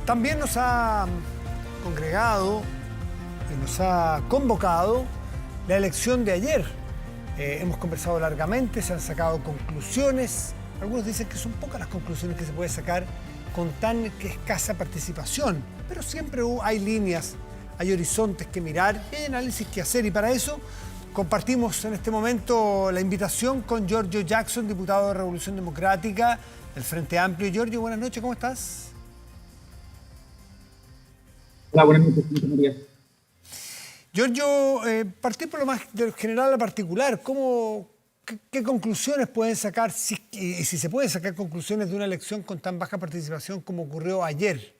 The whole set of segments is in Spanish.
También nos ha congregado y nos ha convocado la elección de ayer. Hemos conversado largamente, se han sacado conclusiones. Algunos dicen que son pocas las conclusiones que se puede sacar con tan escasa participación, pero siempre hay líneas, hay horizontes que mirar, hay análisis que hacer, y para eso compartimos en este momento la invitación con Giorgio Jackson, diputado de Revolución Democrática del Frente Amplio. Giorgio, buenas noches, ¿cómo estás? Hola, buenas noches, María. Giorgio, partir por lo más de lo general a lo particular, ¿qué conclusiones pueden sacar, y si se pueden sacar conclusiones de una elección con tan baja participación como ocurrió ayer?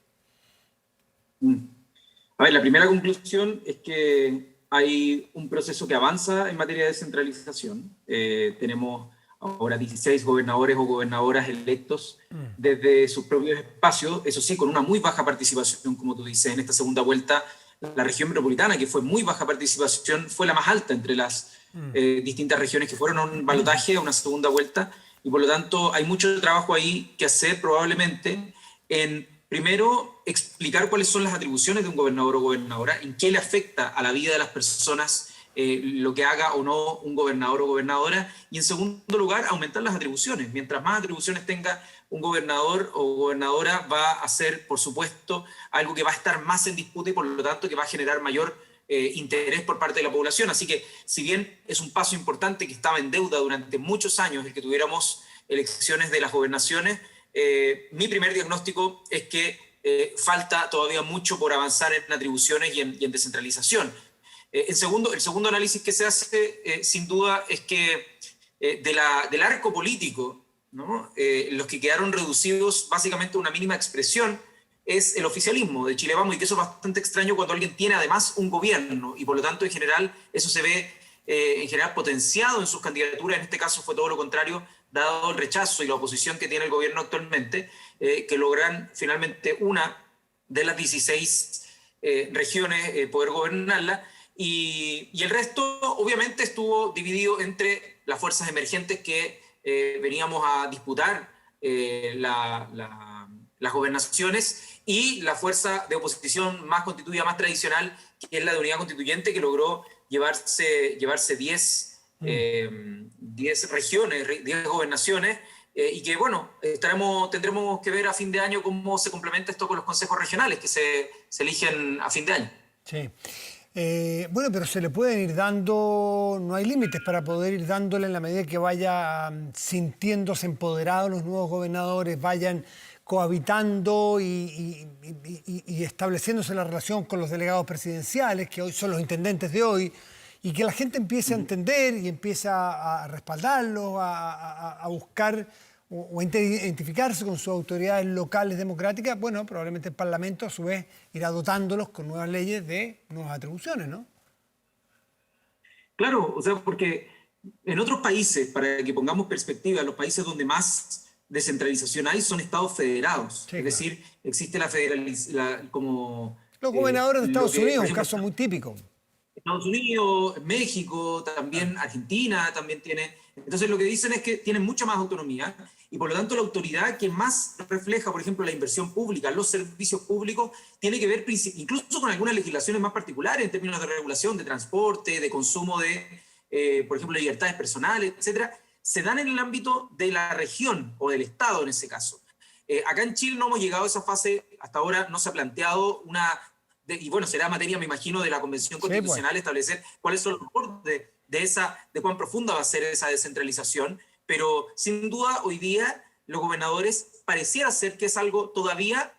A ver, la primera conclusión es que hay un proceso que avanza en materia de descentralización. Tenemos ahora 16 gobernadores o gobernadoras electos desde sus propios espacios, eso sí, con una muy baja participación, como tú dices, en esta segunda vuelta. La región metropolitana, que fue muy baja participación, fue la más alta entre las distintas regiones que fueron a un balotaje, a una segunda vuelta, y por lo tanto hay mucho trabajo ahí que hacer probablemente en, primero, explicar cuáles son las atribuciones de un gobernador o gobernadora, en qué le afecta a la vida de las personas lo que haga o no un gobernador o gobernadora, y en segundo lugar, aumentar las atribuciones. Mientras más atribuciones tenga un gobernador o gobernadora, va a ser, por supuesto, algo que va a estar más en disputa y por lo tanto que va a generar mayor interés por parte de la población. Así que, si bien es un paso importante que estaba en deuda durante muchos años el que tuviéramos elecciones de las gobernaciones, mi primer diagnóstico es que falta todavía mucho por avanzar en atribuciones y en descentralización. El segundo análisis que se hace, sin duda, es que del arco político, ¿no? Los que quedaron reducidos básicamente a una mínima expresión es el oficialismo de Chile Vamos, y que eso es bastante extraño cuando alguien tiene además un gobierno, y por lo tanto en general eso se ve potenciado en sus candidaturas. En este caso fue todo lo contrario, dado el rechazo y la oposición que tiene el gobierno actualmente, que logran finalmente una de las 16 regiones poder gobernarla. Y el resto, obviamente, estuvo dividido entre las fuerzas emergentes que veníamos a disputar las gobernaciones, y la fuerza de oposición más constituida, más tradicional, que es la de Unidad Constituyente, que logró llevarse 10 regiones, 10 gobernaciones, y que, bueno, tendremos que ver a fin de año cómo se complementa esto con los consejos regionales que se eligen a fin de año. Sí. Bueno, pero se le pueden ir dando, no hay límites para poder ir dándole en la medida que vaya sintiéndose empoderados los nuevos gobernadores, vayan cohabitando y estableciéndose la relación con los delegados presidenciales, que hoy son los intendentes de hoy, y que la gente empiece a entender y empiece a respaldarlos, a buscar o a identificarse con sus autoridades locales democráticas. Bueno, probablemente el Parlamento a su vez irá dotándolos con nuevas leyes de nuevas atribuciones, ¿no? Claro, o sea, porque en otros países, para que pongamos perspectiva, los países donde más descentralización hay son estados federados. Sí, Es claro. decir, existe la federalización como... Los gobernadores de Estados Unidos, por un ejemplo, caso muy típico. Estados Unidos, México, también Argentina, también tiene... Entonces lo que dicen es que tienen mucha más autonomía, y por lo tanto la autoridad que más refleja, por ejemplo, la inversión pública, los servicios públicos, tiene que ver incluso con algunas legislaciones más particulares en términos de regulación, de transporte, de consumo de, por ejemplo, libertades personales, etcétera, se dan en el ámbito de la región o del Estado en ese caso. Acá en Chile no hemos llegado a esa fase, hasta ahora no se ha planteado una... y bueno, será materia, me imagino, de la Convención Constitucional, Sí, pues. establecer cuáles son los bordes de cuán profunda va a ser esa descentralización, pero sin duda hoy día los gobernadores pareciera ser que es algo todavía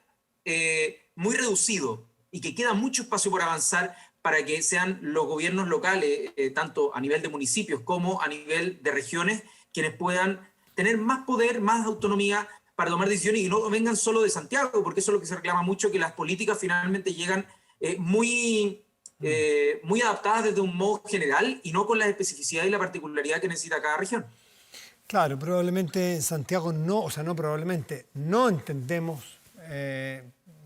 muy reducido, y que queda mucho espacio por avanzar para que sean los gobiernos locales, tanto a nivel de municipios como a nivel de regiones, quienes puedan tener más poder, más autonomía para tomar decisiones, y no vengan solo de Santiago, porque eso es lo que se reclama mucho, que las políticas finalmente llegan muy adaptadas desde un modo general y no con la especificidad y la particularidad que necesita cada región. Claro, probablemente en Santiago no, o sea, no probablemente, no entendemos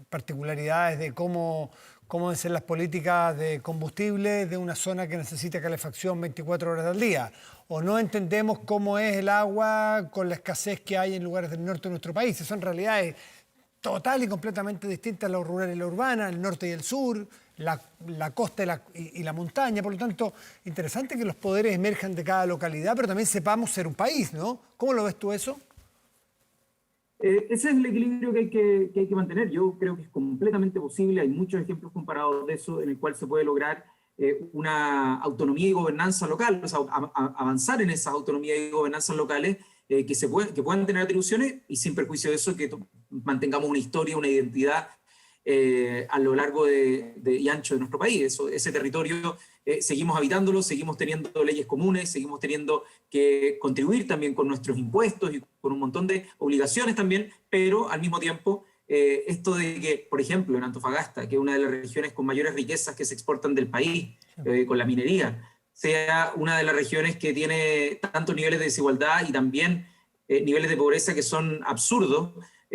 particularidades de cómo deben ser las políticas de combustible de una zona que necesita calefacción 24 horas al día. O no entendemos cómo es el agua con la escasez que hay en lugares del norte de nuestro país. Son realidades total y completamente distintas, la rural y la urbana, el norte y el sur, la costa y la montaña. Por lo tanto, interesante que los poderes emerjan de cada localidad, pero también sepamos ser un país, ¿no? ¿Cómo lo ves tú eso? Ese es el equilibrio que hay que mantener. Yo creo que es completamente posible. Hay muchos ejemplos comparados de eso en el cual se puede lograr una autonomía y gobernanza local, o sea, avanzar en esas autonomías y gobernanzas locales que puedan tener atribuciones y sin perjuicio de eso que mantengamos una historia, una identidad a lo largo y ancho de nuestro país. Ese territorio seguimos habitándolo, seguimos teniendo leyes comunes, seguimos teniendo que contribuir también con nuestros impuestos y con un montón de obligaciones también, pero al mismo tiempo esto de que, por ejemplo, en Antofagasta, que es una de las regiones con mayores riquezas que se exportan del país, con la minería, sea una de las regiones que tiene tantos niveles de desigualdad y también niveles de pobreza que son absurdos,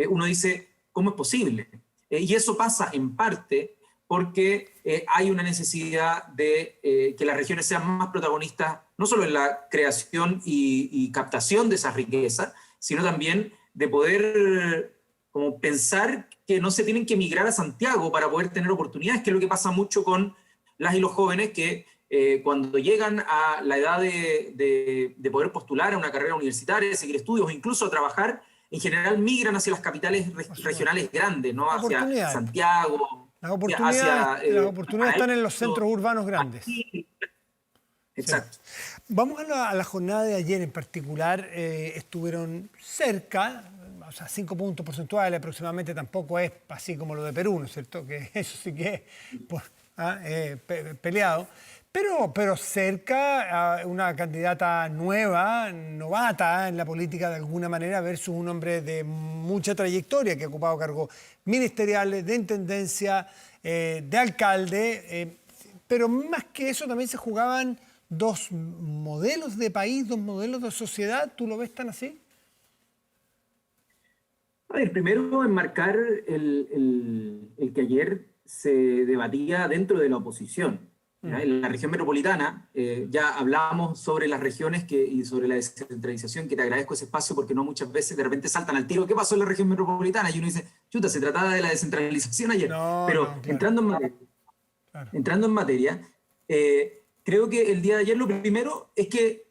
uno dice, ¿cómo es posible? Y eso pasa en parte porque hay una necesidad de que las regiones sean más protagonistas, no solo en la creación y captación de esas riquezas, sino también de poder como pensar que no se tienen que emigrar a Santiago para poder tener oportunidades, que es lo que pasa mucho con las y los jóvenes que cuando llegan a la edad de poder postular a una carrera universitaria, seguir estudios o incluso a trabajar, en general migran hacia las capitales regionales grandes, ¿no? Hacia Santiago, Las oportunidades están en los centros urbanos grandes. Exacto. Sí. Vamos a la jornada de ayer en particular. Estuvieron cerca, o sea, 5 puntos porcentuales aproximadamente, tampoco es así como lo de Perú, ¿no es cierto? Que eso sí que es peleado. Pero cerca a una candidata nueva, novata en la política de alguna manera, versus un hombre de mucha trayectoria que ha ocupado cargos ministeriales, de intendencia, de alcalde. Pero más que eso también se jugaban dos modelos de país, dos modelos de sociedad. ¿Tú lo ves tan así? A ver, primero enmarcar el que ayer se debatía dentro de la oposición. En la región metropolitana, ya hablábamos sobre las regiones y sobre la descentralización, que te agradezco ese espacio porque no muchas veces de repente saltan al tiro. ¿Qué pasó en la región metropolitana? Y uno dice, chuta, se trataba de la descentralización ayer. Pero claro. entrando en materia, creo que el día de ayer lo primero es que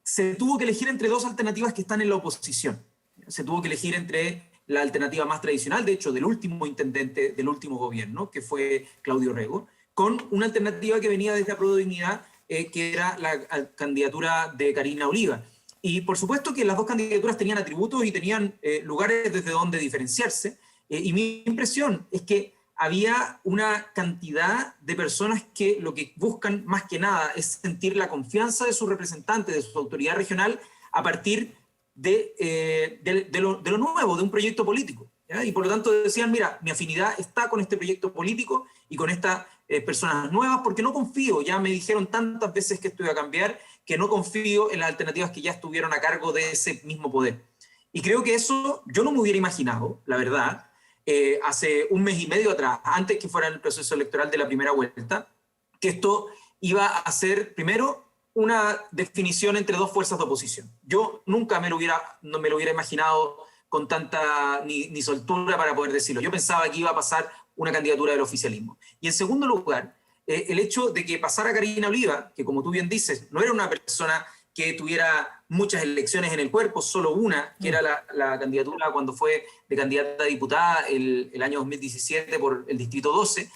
se tuvo que elegir entre dos alternativas que están en la oposición. Se tuvo que elegir entre la alternativa más tradicional, de hecho, del último intendente del último gobierno, que fue Claudio Rego, con una alternativa que venía desde Apruebo Dignidad, que era la candidatura de Karina Oliva. Y por supuesto que las dos candidaturas tenían atributos y tenían lugares desde donde diferenciarse. Y mi impresión es que había una cantidad de personas que lo que buscan más que nada es sentir la confianza de su representante, de su autoridad regional, a partir de lo nuevo, de un proyecto político. ¿Ya? Y por lo tanto decían, mira, mi afinidad está con este proyecto político y con estas personas nuevas, porque no confío, ya me dijeron tantas veces que esto iba a cambiar, que no confío en las alternativas que ya estuvieron a cargo de ese mismo poder. Y creo que eso yo no me hubiera imaginado, la verdad, hace un mes y medio atrás, antes que fuera el proceso electoral de la primera vuelta, que esto iba a ser, primero, una definición entre dos fuerzas de oposición. Yo nunca no me lo hubiera imaginado con tanta ni soltura para poder decirlo. Yo pensaba que iba a pasar una candidatura del oficialismo. Y en segundo lugar, el hecho de que pasara Karina Oliva, que como tú bien dices, no era una persona que tuviera muchas elecciones en el cuerpo, solo una, que era la candidatura cuando fue de candidata a diputada el año 2017 por el Distrito 12,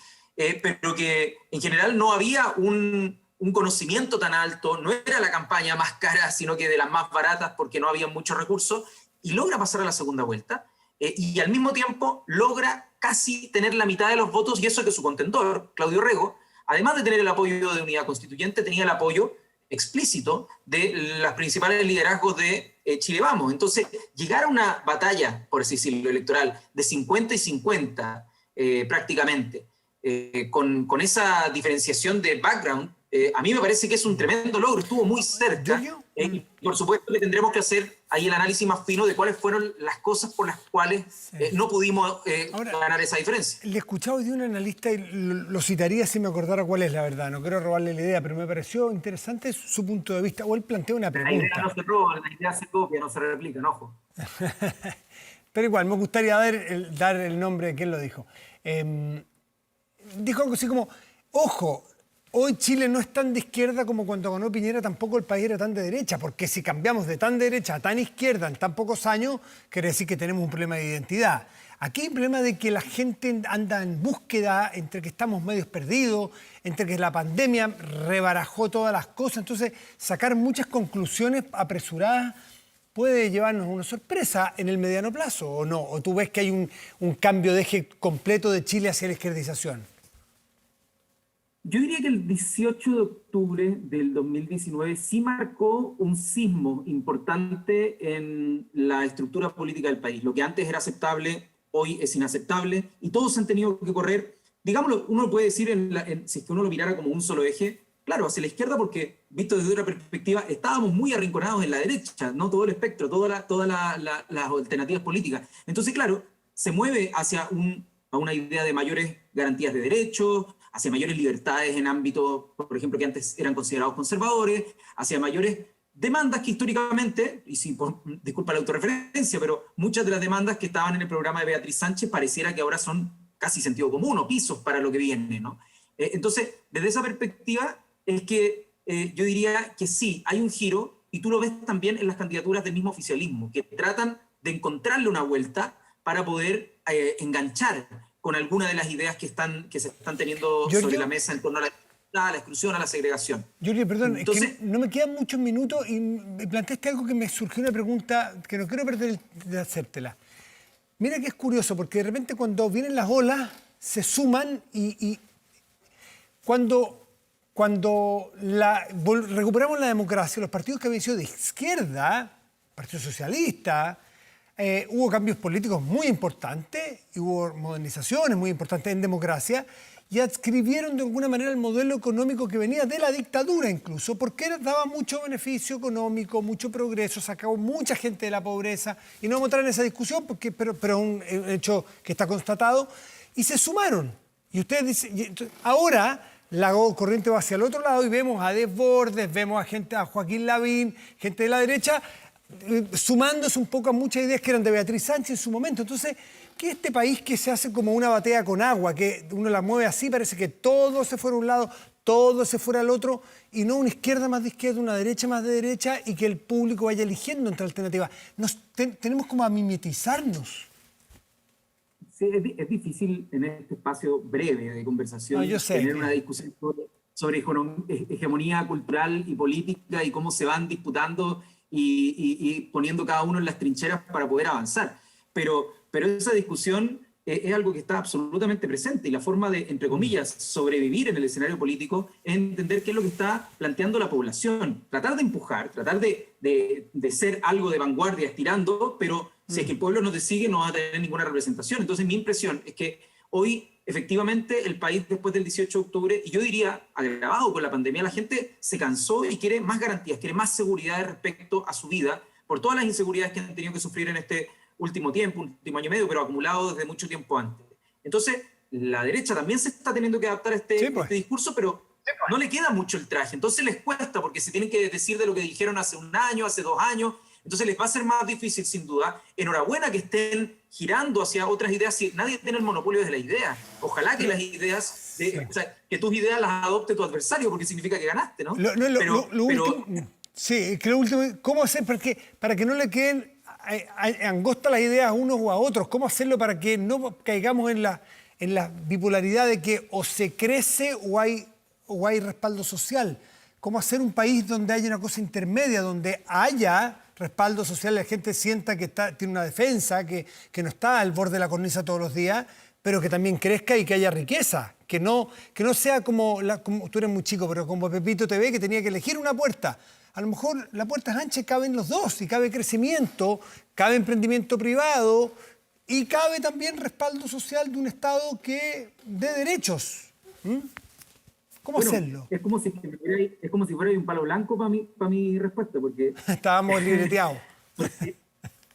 pero que en general no había un conocimiento tan alto, no era la campaña más cara, sino que de las más baratas porque no había muchos recursos, y logra pasar a la segunda vuelta, y al mismo tiempo logra casi tener la mitad de los votos, y eso que su contendor, Claudio Rego, además de tener el apoyo de Unidad Constituyente, tenía el apoyo explícito de los principales liderazgos de Chile Vamos. Entonces, llegar a una batalla, por así decirlo, electoral, de 50 y 50 prácticamente, con esa diferenciación de background, a mí me parece que es un tremendo logro, estuvo muy cerca. Y por supuesto que tendremos que hacer ahí el análisis más fino de cuáles fueron las cosas por las cuales no pudimos ganar esa diferencia. Le escuchaba de un analista y lo citaría si me acordara cuál es la verdad. No quiero robarle la idea, pero me pareció interesante su punto de vista. O él plantea una pregunta. La idea no se roba, la idea se copia, no se replica, ojo. pero igual, me gustaría dar el nombre de quién lo dijo. Dijo algo así como, ojo, hoy Chile no es tan de izquierda como cuando ganó Piñera, tampoco el país era tan de derecha, porque si cambiamos de tan derecha a tan izquierda en tan pocos años, quiere decir que tenemos un problema de identidad. Aquí hay un problema de que la gente anda en búsqueda, entre que estamos medios perdidos, entre que la pandemia rebarajó todas las cosas, entonces sacar muchas conclusiones apresuradas puede llevarnos a una sorpresa en el mediano plazo, ¿o no? ¿O tú ves que hay un cambio de eje completo de Chile hacia la izquierdización? Yo diría que el 18 de octubre del 2019 sí marcó un sismo importante en la estructura política del país. Lo que antes era aceptable, hoy es inaceptable, y todos han tenido que correr, digámoslo, uno puede decir, si es que uno lo mirara como un solo eje, claro, hacia la izquierda, porque visto desde otra perspectiva, estábamos muy arrinconados en la derecha, no todo el espectro, todas las alternativas políticas. Entonces, claro, se mueve hacia una idea de mayores garantías de derechos, hacia mayores libertades en ámbitos, por ejemplo, que antes eran considerados conservadores, hacia mayores demandas que históricamente, y disculpa la autorreferencia, pero muchas de las demandas que estaban en el programa de Beatriz Sánchez pareciera que ahora son casi sentido común o pisos para lo que viene, ¿no? Entonces, desde esa perspectiva es que yo diría que sí, hay un giro, y tú lo ves también en las candidaturas del mismo oficialismo, que tratan de encontrarle una vuelta para poder enganchar con alguna de las ideas que se están teniendo sobre la mesa en torno a la exclusión, a la segregación. Giorgio, perdón, entonces, es que no me quedan muchos minutos y me planteaste algo que me surgió una pregunta que no quiero perder de hacértela. Mira que es curioso, porque de repente cuando vienen las olas se suman y cuando recuperamos la democracia, los partidos que habían sido de izquierda, Partido Socialista, hubo cambios políticos muy importantes, hubo modernizaciones muy importantes en democracia y adscribieron de alguna manera el modelo económico que venía de la dictadura incluso, porque daba mucho beneficio económico, mucho progreso, sacaba mucha gente de la pobreza, y no vamos a entrar en esa discusión, pero es un hecho que está constatado, y se sumaron. Y ustedes dicen, ahora la corriente va hacia el otro lado y vemos a Desbordes, vemos a Joaquín Lavín, gente de la derecha, sumándose un poco a muchas ideas que eran de Beatriz Sánchez en su momento. Entonces, ¿qué es este país que se hace como una batea con agua, que uno la mueve así, parece que todo se fuera a un lado, todo se fuera al otro, y no una izquierda más de izquierda, una derecha más de derecha, y que el público vaya eligiendo entre alternativas? Tenemos como a mimetizarnos. Sí, es difícil en este espacio breve de conversación tener una discusión sobre hegemonía cultural y política y cómo se van disputando y poniendo cada uno en las trincheras para poder avanzar. Pero esa discusión es algo que está absolutamente presente, y la forma de, entre comillas, sobrevivir en el escenario político es entender qué es lo que está planteando la población. Tratar de empujar, tratar de ser algo de vanguardia estirando, pero si es que el pueblo no te sigue, no va a tener ninguna representación. Entonces mi impresión es que hoy, efectivamente, el país después del 18 de octubre, y yo diría, agravado con la pandemia, la gente se cansó y quiere más garantías, quiere más seguridad respecto a su vida, por todas las inseguridades que han tenido que sufrir en este último tiempo, último año y medio, pero acumulado desde mucho tiempo antes. Entonces, la derecha también se está teniendo que adaptar a este discurso, pero no le queda mucho el traje. Entonces les cuesta, porque se tienen que decir de lo que dijeron hace un año, hace 2 años. Entonces les va a ser más difícil, sin duda. Enhorabuena que estén girando hacia otras ideas. Si nadie tiene el monopolio de la idea. Ojalá que las ideas, o sea, que tus ideas las adopte tu adversario, porque significa que ganaste, ¿no? Sí, que lo último, ¿cómo hacer para que no le queden angostas las ideas a unos o a otros? ¿Cómo hacerlo para que no caigamos en la bipolaridad de que o se crece o hay respaldo social? ¿Cómo hacer un país donde haya una cosa intermedia, donde haya respaldo social, la gente sienta que tiene una defensa, que no está al borde de la cornisa todos los días, pero que también crezca y que haya riqueza? Que no sea como tú eres muy chico, pero como Pepito TV, que tenía que elegir una puerta. A lo mejor la puerta es ancha y caben los dos, y cabe crecimiento, cabe emprendimiento privado y cabe también respaldo social de un Estado que dé derechos. ¿Cómo hacerlo? Es como si fuera un palo blanco para mi respuesta, porque... Estábamos libreteados.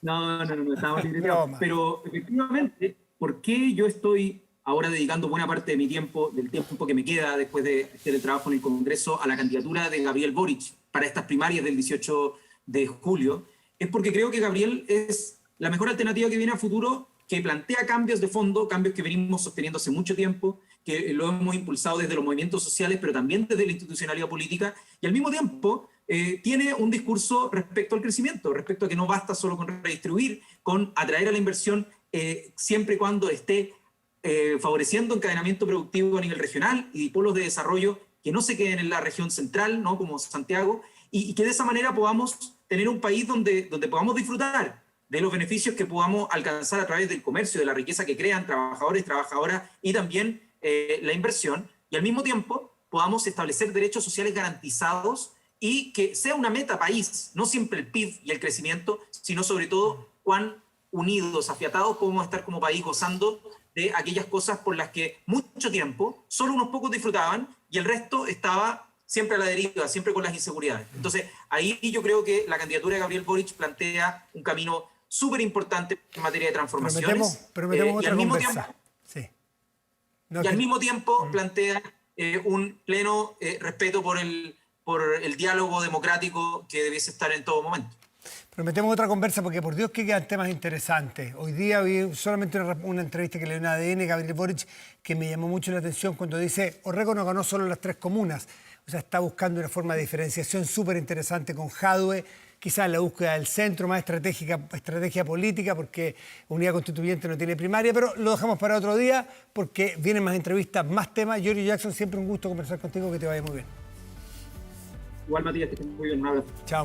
No, estábamos libreteados. Pero efectivamente, ¿por qué yo estoy ahora dedicando buena parte de mi tiempo, del tiempo que me queda después de hacer el trabajo en el Congreso, a la candidatura de Gabriel Boric para estas primarias del 18 de julio? Es porque creo que Gabriel es la mejor alternativa que viene a futuro, que plantea cambios de fondo, cambios que venimos sosteniendo hace mucho tiempo, que lo hemos impulsado desde los movimientos sociales, pero también desde la institucionalidad política, y al mismo tiempo tiene un discurso respecto al crecimiento, respecto a que no basta solo con redistribuir, con atraer a la inversión siempre y cuando esté favoreciendo encadenamiento productivo a nivel regional y polos de desarrollo que no se queden en la región central, ¿no? Como Santiago, y que de esa manera podamos tener un país donde podamos disfrutar de los beneficios que podamos alcanzar a través del comercio, de la riqueza que crean trabajadores, trabajadoras y también la inversión, y al mismo tiempo podamos establecer derechos sociales garantizados y que sea una meta país, no siempre el PIB y el crecimiento, sino sobre todo cuán unidos, afiatados podemos estar como país gozando de aquellas cosas por las que mucho tiempo solo unos pocos disfrutaban y el resto estaba siempre a la deriva, siempre con las inseguridades. Entonces, ahí yo creo que la candidatura de Gabriel Boric plantea un camino súper importante en materia de transformaciones. Prometemos otra y al mismo conversa. tiempo, Sí. y al mismo tiempo plantea un pleno respeto por el diálogo democrático que debiese estar en todo momento. Prometemos otra conversa porque por Dios que quedan temas interesantes. Hoy día vi solamente una entrevista que le dio en ADN, Gabriel Boric, que me llamó mucho la atención cuando dice Orrego no ganó solo las 3 comunas. O sea, está buscando una forma de diferenciación súper interesante con Jadwe, quizás la búsqueda del centro, más estrategia política, porque Unidad Constituyente no tiene primaria, pero lo dejamos para otro día porque vienen más entrevistas, más temas. Giorgio Jackson, siempre un gusto conversar contigo, que te vaya muy bien. Igual, Matías, que estés muy bien. Un abrazo. Chao.